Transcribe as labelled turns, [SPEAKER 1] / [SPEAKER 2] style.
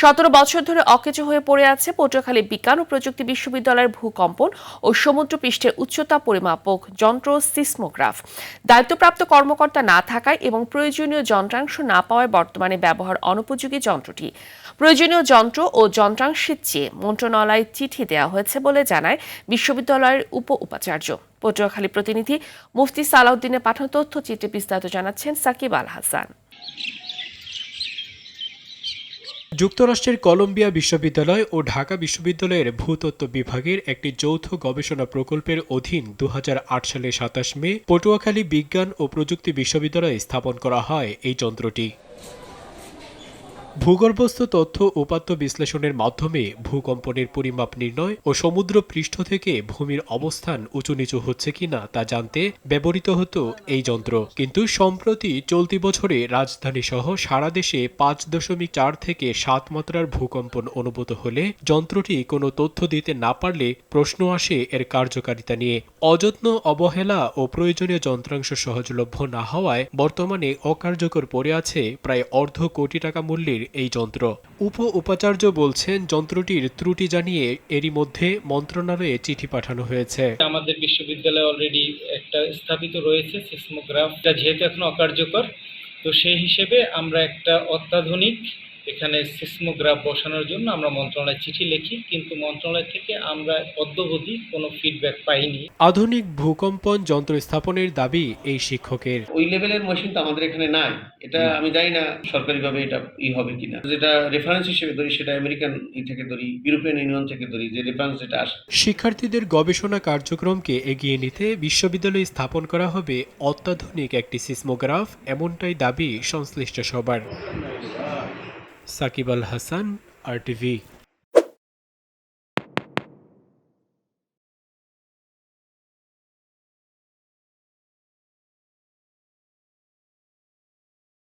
[SPEAKER 1] 17 বছর ধরে অকেজো হয়ে পড়ে আছে পটুয়াখালী বিজ্ঞান ও প্রযুক্তি বিশ্ববিদ্যালয়ের ভূকম্পন ও সমুদ্রপৃষ্ঠের উচ্চতা পরিমাপক যন্ত্র সিসমোগ্রাফ। দায়িত্বপ্রাপ্ত কর্মকর্তা না থাকায় এবং প্রয়োজনীয় যন্ত্রাংশ না পাওয়ায় বর্তমানে ব্যবহার অনুপযোগী যন্ত্রটি। প্রয়োজনীয় যন্ত্র ও যন্ত্রাংশের চেয়ে মন্ত্রণালয়ে চিঠি দেওয়া হয়েছে বলে জানায় বিশ্ববিদ্যালয়ের উপাচার্য। পটুয়াখালী প্রতিনিধি মুফতি সালাউদ্দিনের পাঠানো তথ্যচিত্রে বিস্তারিত জানাচ্ছেন সাকিব আল হাসান।
[SPEAKER 2] যুক্তরাষ্ট্রের কলম্বিয়া বিশ্ববিদ্যালয় ও ঢাকা বিশ্ববিদ্যালয়ের ভূতত্ত্ব বিভাগের একটি যৌথ গবেষণা প্রকল্পের অধীন 2008 সালে 27 মে পটুয়াখালী বিজ্ঞান ও প্রযুক্তি বিশ্ববিদ্যালয়ে স্থাপন করা হয় এই যন্ত্রটি। ভূগর্ভস্থ তথ্য উপাত্ত বিশ্লেষণের মাধ্যমে ভূকম্পনের পরিমাপ নির্ণয় ও সমুদ্র পৃষ্ঠ থেকে ভূমির অবস্থান উঁচু নিচু হচ্ছে কিনা তা জানতে ব্যবহৃত হতো এই যন্ত্র। কিন্তু সম্প্রতি চলতি বছরে রাজধানী সহ সারা দেশে 5.4 থেকে 7 মাত্রার ভূকম্পন অনুভূত হলে যন্ত্রটি কোনো তথ্য দিতে না পারলে প্রশ্ন আসে এর কার্যকারিতা নিয়ে। অযত্ন, অবহেলা ও প্রয়োজনীয় যন্ত্রাংশ সহজলভ্য না হওয়ায় বর্তমানে অকার্যকর পড়ে আছে প্রায় $1.5 কোটি মূল্যের এই যন্ত্র। উপাচার্য বলছেন, যন্ত্রটির ত্রুটি জানিয়ে এরই মধ্যে মন্ত্রণালয়ে চিঠি পাঠানো হয়েছে।
[SPEAKER 3] আমাদের বিশ্ববিদ্যালয়ে অলরেডি একটা স্থাপিত রয়েছে সিসমোগ্রাফ, যেহেতু এখন অকার্যকর, তো সেই হিসেবে আমরা একটা অত্যাধুনিক এখানে সিসমোগ্রাফ বসানোর জন্য আমরা মন্ত্রণালয়ে চিঠি লিখি, কিন্তু মন্ত্রণালয় থেকে আমরা অদ্যাবধি কোনো ফিডব্যাক পাইনি।
[SPEAKER 2] আধুনিক ভূকম্পন যন্ত্র স্থাপনের দাবি এই শিক্ষকের।
[SPEAKER 4] ওই লেভেলের মেশিন তো আমাদের এখানে নাই। এটা আমি জানি না সরকারিভাবে এটা হবে কিনা। যেটা রেফারেন্স হিসেবে ধরি সেটা আমেরিকান থেকে ধরি, ইউরোপিয়ান ইউনিয়ন থেকে ধরি, যে রেফারেন্স যেটা আসে।
[SPEAKER 2] শিক্ষার্থীদের গবেষণা কার্যক্রমকে এগিয়ে নিতে বিশ্ববিদ্যালয়ে স্থাপন করা হবে অত্যাধুনিক একটি সিসমোগ্রাফ, এমনটাই দাবি সংশ্লিষ্ট সবার। সাকিব আল হাসান, RTV।